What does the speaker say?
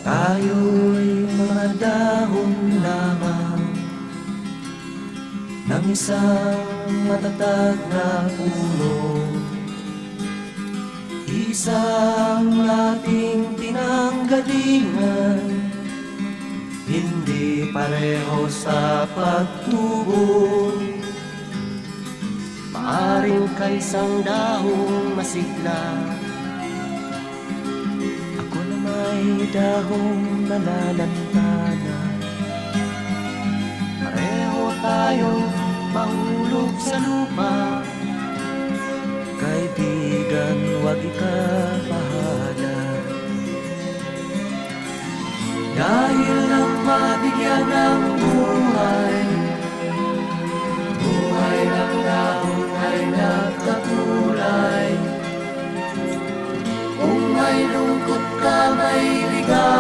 Tayo'y mga dahon lamang ng isang matatag na puno, isang ating pinanggalingan, hindi pareho sa pagtubo. Maaring kaisang dahong masigla, ako na may dahong nalalantana. Pareho tayong mahulog sa lupa, kaibigan, huwag ikabahala. Dahil lang mabigyan ng buhay, buhay ng dahon ay nagkakulay. Kung may lungkot ka, may ligaya,